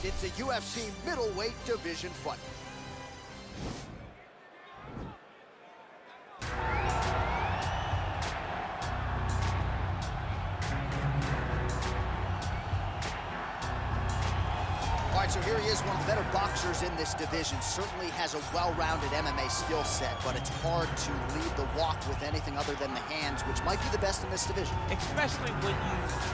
It's a UFC middleweight division fight. All right, so here he is, one of the better boxers in this division. Certainly has a well-rounded MMA skill set, but it's hard to lead the walk with anything other than the hands, which might be the best in this division. Especially when you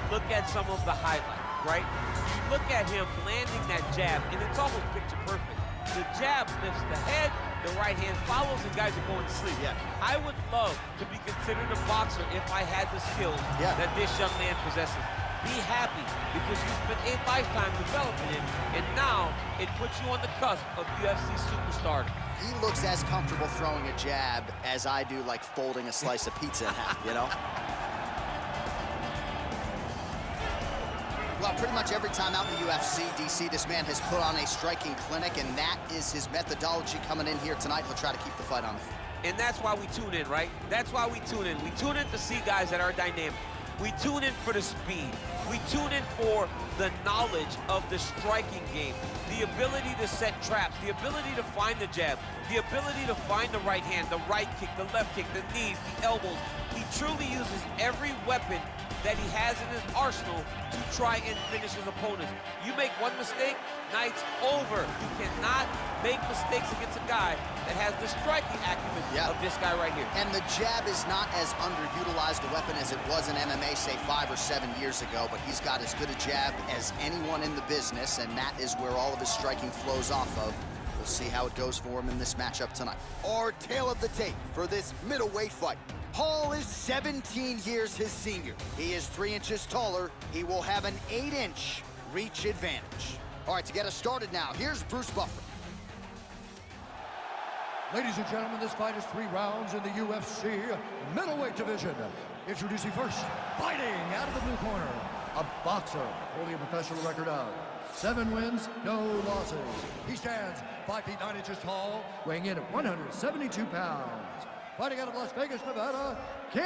look at some of the highlights, right? You look at him landing that jab, and it's almost picture perfect. The jab lifts the head, the right hand follows, and guys are going to sleep. Yeah. I would love to be considered a boxer if I had the skills that this young man possesses. Be happy, because you spent a lifetime developing it, and now it puts you on the cusp of UFC superstardom. He looks as comfortable throwing a jab as I do, like folding a slice of pizza in half, you know? Well, pretty much every time out in the UFC, DC, this man has put on a striking clinic, and that is his methodology coming in here tonight. He'll try to keep the fight on the feet. And that's why we tune in, right? That's why we tune in. We tune in to see guys that are dynamic. We tune in for the speed. We tune in for the knowledge of the striking game, the ability to set traps, the ability to find the jab, the ability to find the right hand, the right kick, the left kick, the knees, the elbows. He truly uses every weapon that he has in his arsenal to try and finish his opponents. You make one mistake, night's over. You cannot make mistakes against a guy that has the striking acumen of this guy right here. And the jab is not as underutilized a weapon as it was in MMA, say 5 or 7 years ago, but he's got as good a jab as anyone in the business, and that is where all of his striking flows off of. We'll see how it goes for him in this matchup tonight. Our tale of the tape for this middleweight fight. Hall is 17 years his senior. He is 3 inches taller. He will have an 8-inch reach advantage. All right, to get us started now, here's Bruce Buffer. Ladies and gentlemen, this fight is 3 rounds in the UFC middleweight division. Introducing first, fighting out of the blue corner, a boxer holding a professional record of 7 wins, no losses. He stands 5 feet 9 inches tall, weighing in at 172 pounds. Fighting out of Las Vegas, Nevada, King.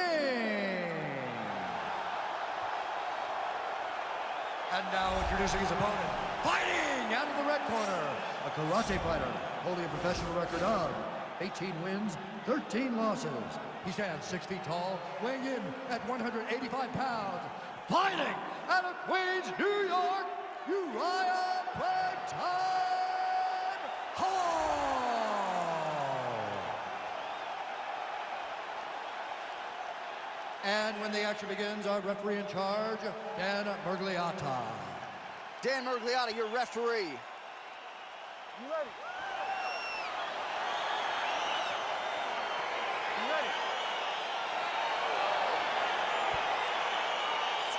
And now introducing his opponent, fighting out of the red corner, a karate fighter holding a professional record of 18 wins, 13 losses. He stands 6 feet tall, weighing in at 185 pounds. Fighting out of Queens, New York, Uriah Playtime Hall. And when the action begins, our referee in charge, Dan Mergliata. Dan Mergliata, your referee. You ready?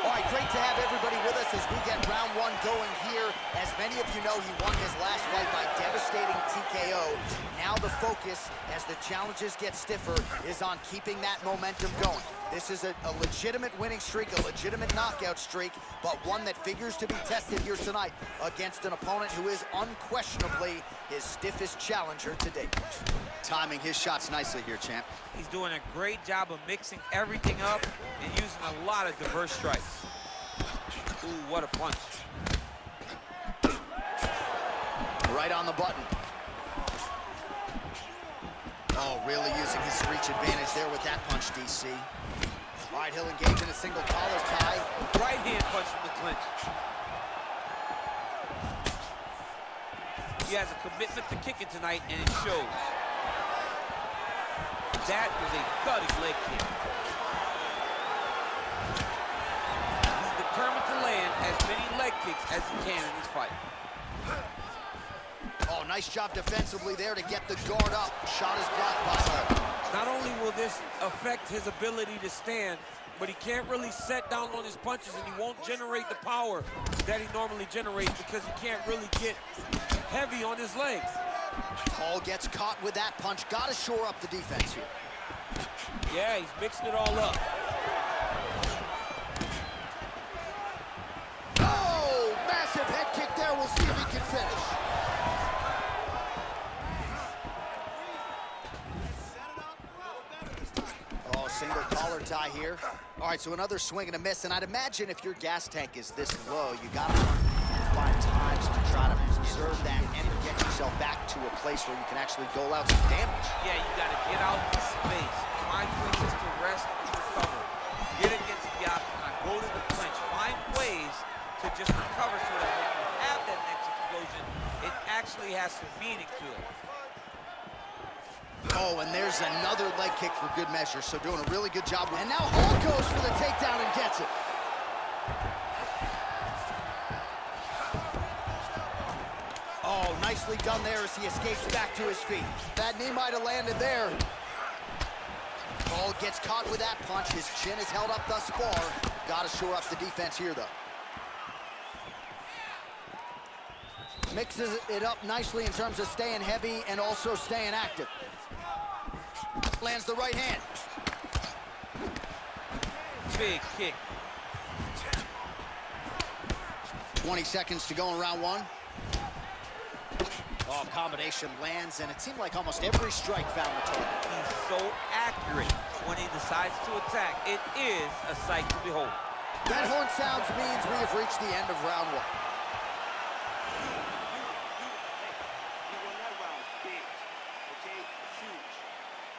All right, great to have everybody with us as we get round 1 going here. As many of you know, he won his last fight by devastating TKO. Now the focus, as the challenges get stiffer, is on keeping that momentum going. This is a legitimate winning streak, a legitimate knockout streak, but one that figures to be tested here tonight against an opponent who is unquestionably his stiffest challenger to date. Timing his shots nicely here, champ. He's doing a great job of mixing everything up and using a lot of diverse strikes. Ooh, what a punch. Right on the button. Oh, really using his reach advantage there with that punch, DC. All right, he'll engage in a single collar tie. Right hand punch from the clinch. He has a commitment to kicking tonight, and it shows. That was a thudding leg kick. He's determined to land as many leg kicks as he can in this fight. Oh, nice job defensively there to get the guard up. Shot is blocked by Hall. Not only will this affect his ability to stand, but he can't really set down on his punches, and he won't generate the power that he normally generates because he can't really get heavy on his legs. Hall gets caught with that punch. Got to shore up the defense here. Yeah, he's mixing it all up. Oh, massive head kick there. We'll see if he can finish. Oh, single collar tie here. All right, so another swing and a miss, and I'd imagine if your gas tank is this low, you got to find times to try to preserve that and get yourself back to a place where you can actually dole out some damage. Yeah, you got to get out in space. Find places to rest and recover. Get against the octagon. Go to the clinch. Find ways to just recover so that when you have that next explosion, it actually has some meaning to it. Oh, and there's another leg kick for good measure, so doing a really good job. And now Hall goes for the takedown and gets it. Oh, nicely done there as he escapes back to his feet. That knee might have landed there. Hall gets caught with that punch. His chin is held up thus far. Got to shore up the defense here, though. Mixes it up nicely in terms of staying heavy and also staying active. Lands the right hand. Big kick. 20 seconds to go in round one. Oh, combination lands, and it seemed like almost every strike found the target. He's so accurate when he decides to attack. It is a sight to behold. That horn sounds means we have reached the end of round one. You won that round big, okay? Huge.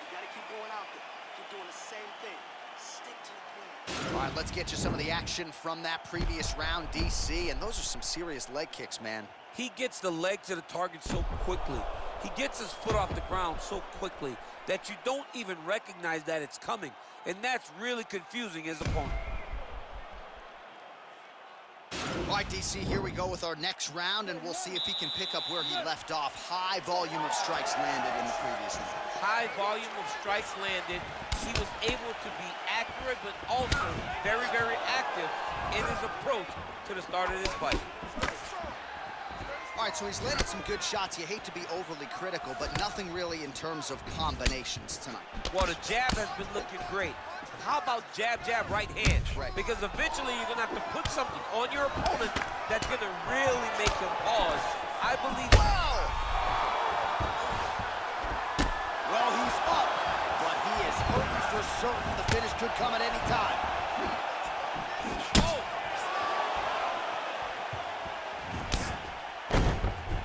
You gotta keep going out there. Keep doing the same thing. Stick to the plan. All right, let's get you some of the action from that previous round, DC, and those are some serious leg kicks, man. He gets the leg to the target so quickly. He gets his foot off the ground so quickly that you don't even recognize that it's coming. And that's really confusing his opponent. All right, DC, here we go with our next round, and we'll see if he can pick up where he left off. High volume of strikes landed in the previous round. High volume of strikes landed. He was able to be accurate, but also very, very active in his approach to the start of this fight. All right, so he's landed some good shots. You hate to be overly critical, but nothing really in terms of combinations tonight. Well, the jab has been looking great. How about jab, jab, right hand? Right. Because eventually you're going to have to put something on your opponent that's going to really make him pause. I believe... Wow! Well, he's up, but he is hoping for certain the finish could come at any time.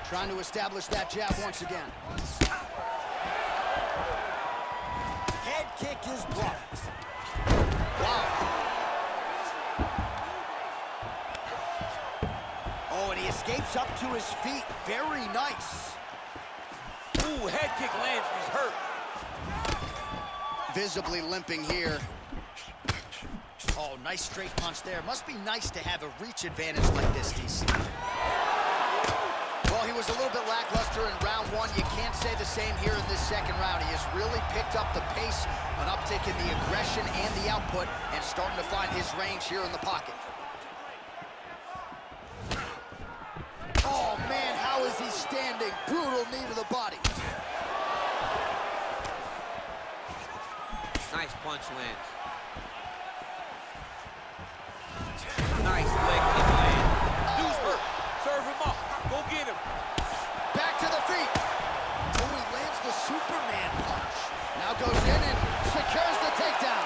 Trying to establish that jab once again. Head kick is blocked. Wow. Oh, and he escapes up to his feet. Very nice. Ooh, head kick lands. He's hurt. Visibly limping here. Oh, nice straight punch there. Must be nice to have a reach advantage like this, DC. Well, he was a little bit lackluster in round one. You can't say the same here in this second round. He has really picked up the pace, an uptick in the aggression and the output, and starting to find his range here in the pocket. Oh, man, how is he standing? Brutal knee to the body. Nice punch lands. Nice leg kick land. Dude's hurt. Serve him up. Go get him. Back to the feet. Oh, he lands the Superman punch. Now goes in and secures the takedown.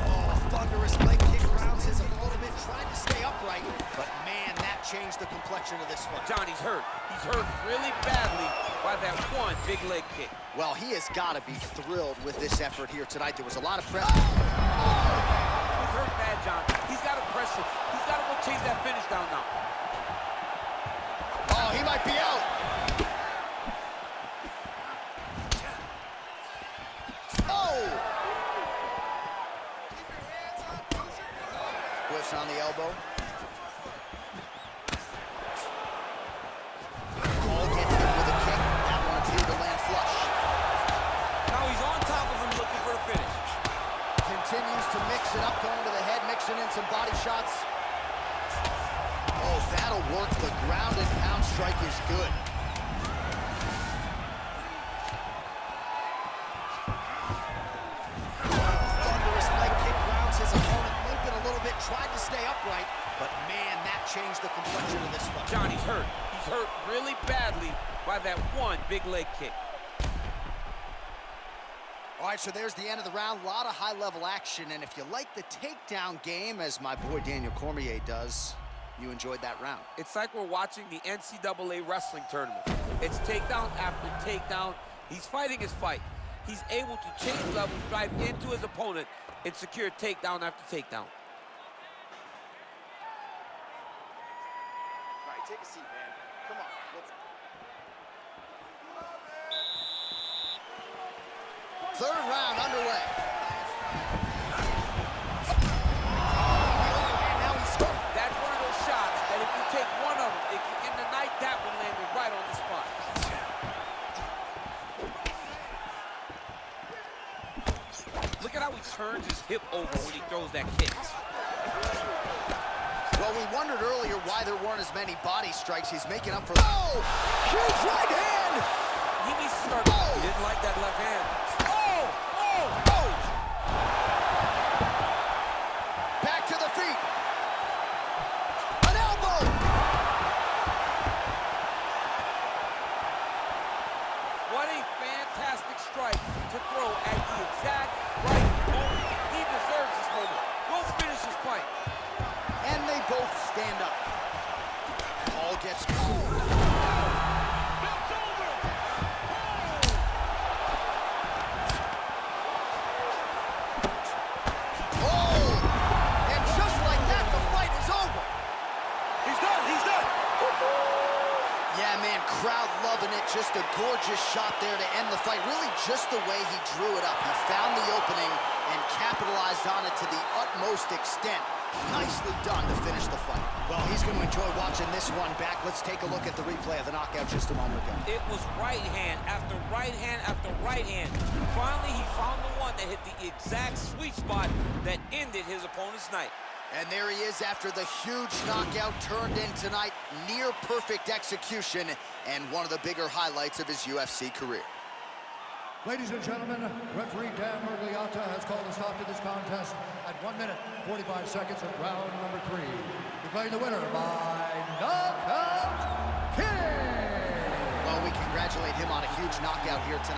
Oh, thunderous leg kick grounds his opponent, tried to stay upright, but man, that changed the complexion of this fight. Johnny's hurt. He's hurt really badly by that one big leg kick. Well, he has got to be thrilled with this effort here tonight. There was a lot of pressure. He's hurt bad, John. He's got to press it. He's got to go chase that finish down now. Oh, he might be out. Oh! Whiffs on the elbow. Hall gets hit with a kick. That one appeared to land flush. Now he's on top of him looking for the finish. Continues to mix it up, going to the head, mixing in some body shots. Oh, that'll work. The ground and pound strike is good. Thunderous leg kick grounds his opponent, limping a little bit, tried to stay upright, but man, that changed the complexion of this fight. Johnny's hurt. He's hurt really badly by that one big leg kick. All right, so there's the end of the round. A lot of high-level action, and if you like the takedown game, as my boy Daniel Cormier does, you enjoyed that round. It's like we're watching the NCAA wrestling tournament. It's takedown after takedown. He's fighting his fight. He's able to change levels, drive into his opponent, and secure takedown after takedown. All right, take a seat, man. Come on, let's... Third round underway. That's one of those shots that if you take one of them, if you get the night, that one landed right on the spot. Look at how he turns his hip over when he throws that kick. Well, we wondered earlier why there weren't as many body strikes. He's making up for... Oh! Huge right hand! He needs to start... He didn't like that left hand. Back to the feet. An elbow. What a fantastic strike to throw at the exact right moment. He deserves this moment. Go finish his fight. And they both stand up. Paul gets cool. Yeah, man, crowd loving it. Just a gorgeous shot there to end the fight. Really just the way he drew it up. He found the opening and capitalized on it to the utmost extent. Nicely done to finish the fight. Well, he's going to enjoy watching this one back. Let's take a look at the replay of the knockout just a moment ago. It was right hand after right hand after right hand. Finally, he found the one that hit the exact sweet spot that ended his opponent's night. And there he is after the huge knockout turned in tonight. Near perfect execution and one of the bigger highlights of his UFC career. Ladies and gentlemen, referee Dan Mergliata has called a stop to this contest at 1 minute, 45 seconds of round number 3. Declaring the winner by knockout, King! Well, we congratulate him on a huge knockout here tonight.